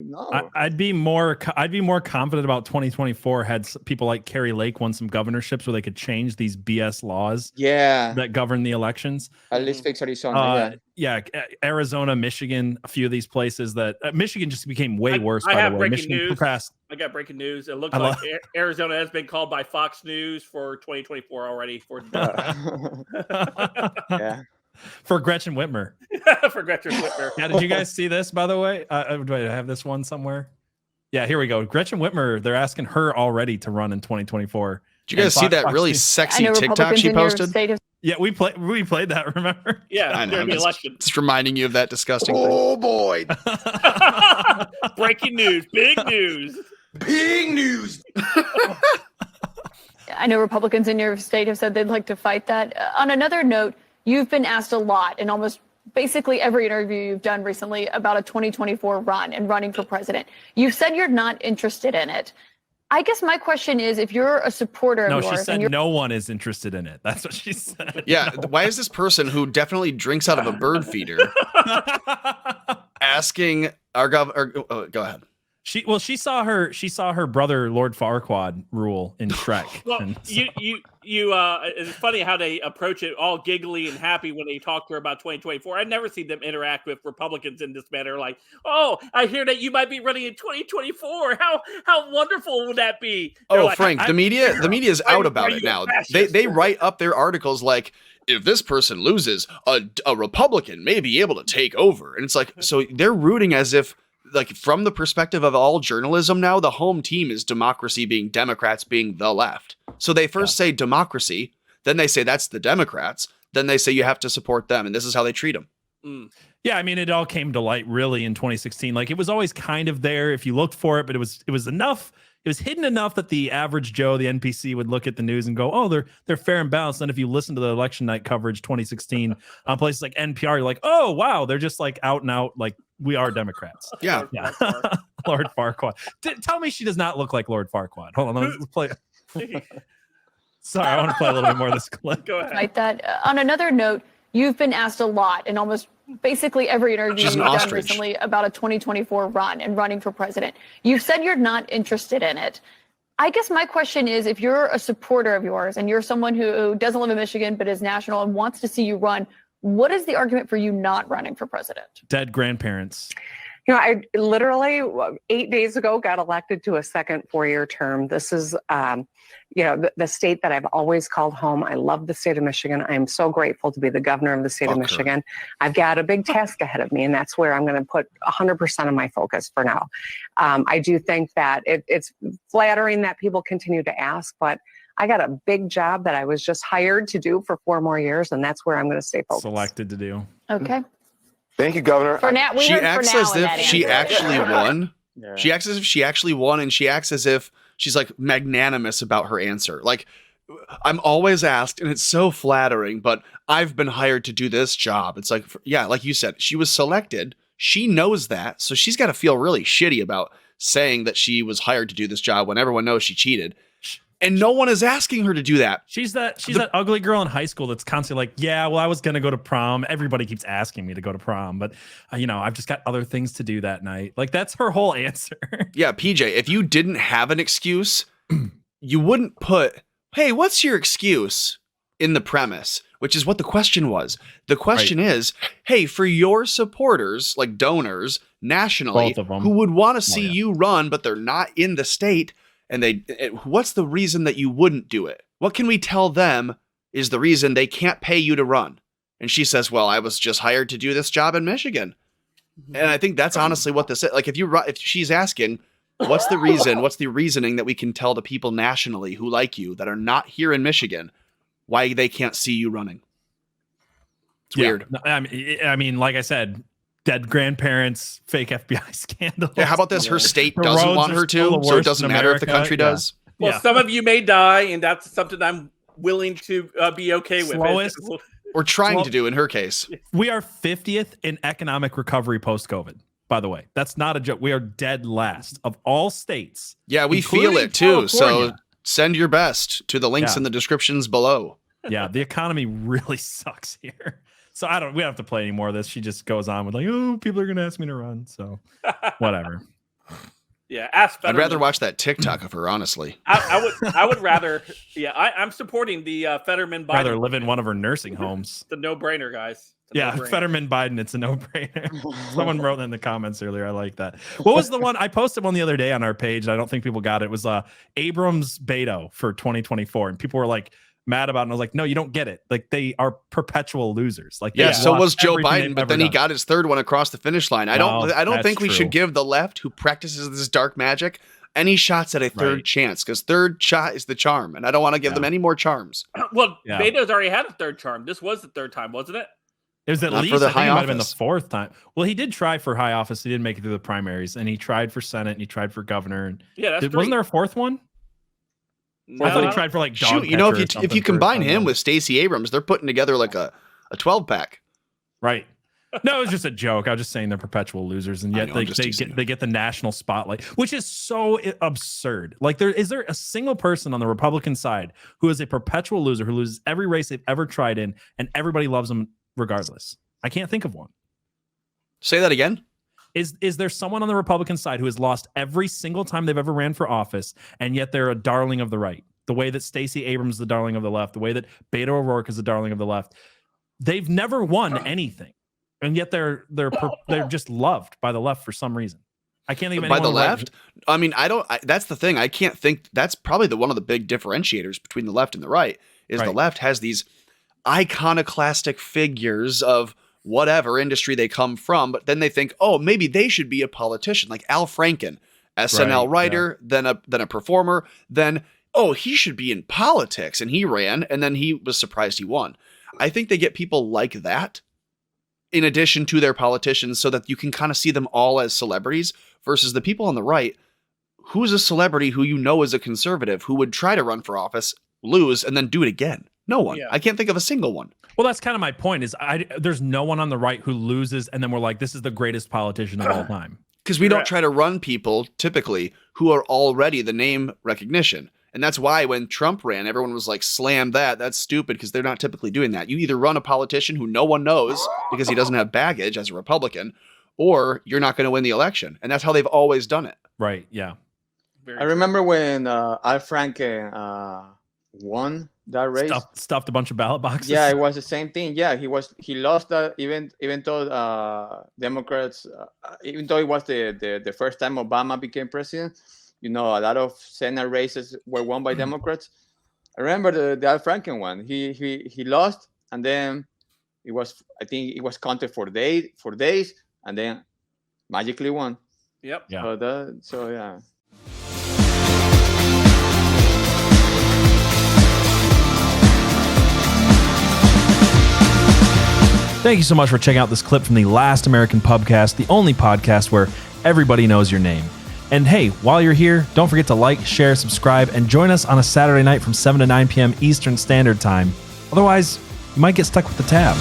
No. I'd be more confident about 2024 had people like Carrie Lake won some governorships where they could change these BS laws that govern the elections. At least fix Arizona. Arizona, Michigan, a few of these places that Michigan just became way worse. I by have the way, breaking Michigan news. I got breaking news. It looks like Arizona has been called by Fox News for 2024 already. Yeah. For Gretchen Whitmer. For Gretchen Whitmer. Yeah, did you guys see this, by the way? Do I have this one somewhere? Yeah, here we go. Gretchen Whitmer, they're asking her already to run in 2024. Did you guys see that really sexy TikTok she posted? Yeah, we played that, remember? Yeah, I know. the election. Just reminding you of that disgusting thing. Oh, boy. Breaking news. Big news. Big news. I know Republicans in your state have said they'd like to fight that. On another note, you've been asked a lot in almost basically every interview you've done recently about a 2024 run and running for president. You've said you're not interested in it. I guess my question is, if you're a supporter of yours... No, she said no one is interested in it. That's what she said. Yeah, why is this person who definitely drinks out of a bird feeder asking our governor... go ahead. She saw her brother Lord Farquaad rule in Shrek. Well, it's funny how they approach it all giggly and happy when they talk to her about 2024. I've never seen them interact with Republicans in this manner. Like, oh, I hear that you might be running in 2024. How wonderful would that be? They're like, Frank, the media is out about it now. They write up their articles like, if this person loses, a Republican may be able to take over. And it's like, so they're rooting as if, like, from the perspective of all journalism now, the home team is democracy being Democrats being the left. So they first say democracy, then they say that's the Democrats, then they say you have to support them, and this is how they treat them. Yeah, I mean, it all came to light really in 2016. Like, it was always kind of there if you looked for it, but it was enough. It was hidden enough that the average Joe, the NPC, would look at the news and go, "Oh, they're fair and balanced." And if you listen to the election night coverage 2016 on places like NPR, you're like, "Oh, wow, they're just like out and out like we are Democrats." Yeah. Lord Farquaad. Tell me she does not look like Lord Farquaad. Hold on, let's play. Sorry, I want to play a little bit more of this clip. Go ahead. Like that. On another note, you've been asked a lot in almost basically every interview you've done recently about a 2024 run and running for president. You've said you're not interested in it. I guess my question is, if you're a supporter of yours and you're someone who doesn't live in Michigan but is national and wants to see you run, what is the argument for you not running for president? Dead grandparents. You know, I literally 8 days ago got elected to a second 4-year term. This is, the state that I've always called home. I love the state of Michigan. I am so grateful to be the governor of the state of Michigan. I've got a big task ahead of me, and that's where I'm going to put 100% of my focus for now. I do think that it's flattering that people continue to ask, but I got a big job that I was just hired to do for 4 more years, and that's where I'm going to stay focused. Selected to do. Okay. Thank you, Governor. For now, she acts as if she actually won. Yeah. She acts as if she actually won, and she acts as if she's like magnanimous about her answer. Like, I'm always asked, and it's so flattering, but I've been hired to do this job. It's like, yeah, like you said, she was selected. She knows that. So she's got to feel really shitty about saying that she was hired to do this job when everyone knows she cheated. And no one is asking her to do that. She's that ugly girl in high school that's constantly like, yeah, well, I was going to go to prom. Everybody keeps asking me to go to prom, but I've just got other things to do that night. Like, that's her whole answer. Yeah, PJ, if you didn't have an excuse, you wouldn't put, hey, what's your excuse in the premise, which is what the question was. The question is, hey, for your supporters, like donors nationally, who would want to see you run, but they're not in the state, and what's the reason that you wouldn't do it? What can we tell them is the reason they can't pay you to run? And she says, well, I was just hired to do this job in Michigan. And I think that's honestly what this is. Like, if she's asking, what's the reason, what's the reasoning that we can tell the people nationally who like you that are not here in Michigan, why they can't see you running? It's weird. I mean, like I said, dead grandparents, fake FBI scandal. Yeah, how about this? Her state doesn't want her to, so it doesn't matter if the country does. Well, some of you may die, and that's something I'm willing to be okay with. Or trying to do in her case. We are 50th in economic recovery post-COVID, by the way. That's not a joke. We are dead last of all states. Yeah, we feel it too. So send your best to the links in the descriptions below. Yeah, the economy really sucks here. So we don't have to play any more of this. She just goes on with like, oh, people are going to ask me to run. So whatever. Yeah, ask I'd Fetterman. rather watch that TikTok of her, honestly. I would rather. Yeah, I'm supporting the Fetterman Biden. Rather live in one of her nursing homes. The no-brainer, guys. Yeah, no-brainer. Fetterman Biden, it's a no-brainer. Someone wrote in the comments earlier. I like that. What was the one? I posted one the other day on our page. I don't think people got it. It was Abrams Beto for 2024. And people were like mad about it. And I was like, no, you don't get it. Like, they are perpetual losers. Like, Yeah, so was Joe everything Biden, they've but ever then he done. got his third one across the finish line. I don't that's think we true. should give the left, who practices this dark magic, any shots at a third Right. chance, because third shot is the charm, and I don't want to give them any more charms. Well, Yeah. Beto's already had a third charm. This was the third time, wasn't it? It was at Not for least, the I think high it might have been the office. fourth time. Well, he did try for high office. He didn't make it through the primaries. And he tried for Senate and he tried for governor. And Yeah, that's wasn't there a fourth one? I thought he tried for like dog Shoot, you know, catcher or if something you for combine him someone. with Stacey Abrams, they're putting together like a 12-pack. Right. No, it was just a joke. I was just saying they're perpetual losers, and I yet know, I'm they just teasing you. they get the national spotlight, which is so absurd. Like, is there a single person on the Republican side who is a perpetual loser, who loses every race they've ever tried in, and everybody loves them regardless? I can't think of one. Say that again. Is there someone on the Republican side who has lost every single time they've ever ran for office, and yet they're a darling of the right? The way that Stacey Abrams is the darling of the left, the way that Beto O'Rourke is the darling of the left. They've never won anything, and yet they're just loved by the left for some reason. I can't think of By anyone the on left? I mean, that's the thing. I can't think. That's probably one of the big differentiators between the left and the right, is the Right. left has these iconoclastic figures of whatever industry they come from, but then they think, oh, maybe they should be a politician, like Al Franken, SNL Right, writer, then a performer, then oh, he should be in politics, and he ran, and then he was surprised he won. I think they get people like that in addition to their politicians, so that you can kind of see them all as celebrities, versus the people on the right. Who's a celebrity who you know is a conservative who would try to run for office, lose, and then do it again? No one. Yeah. I can't think of a single one. Well, that's kind of my point. Is there's no one on the right who loses, and then we're like, this is the greatest politician of all time. Because we don't Correct. try to run people typically who are already the name recognition. And that's why when Trump ran, everyone was like, slam that. That's stupid, because they're not typically doing that. You either run a politician who no one knows because he doesn't have baggage as a Republican, or you're not going to win the election. And that's how they've always done it. Right? Yeah. Very I remember when Al Franken won that race. Stuffed a bunch of ballot boxes. Yeah, it was the same thing. Yeah, he lost that even though Democrats, even though it was the first time Obama became president. You know, a lot of Senate races were won by Democrats. I remember the Al Franken one. He lost, and then I think it was counted for days, and then magically won. Yep. Yeah. So yeah. Thank you so much for checking out this clip from the Last American Pubcast, the only podcast where everybody knows your name. And hey, while you're here, don't forget to like, share, subscribe, and join us on a Saturday night from 7 to 9 p.m. Eastern Standard Time. Otherwise, you might get stuck with the tab.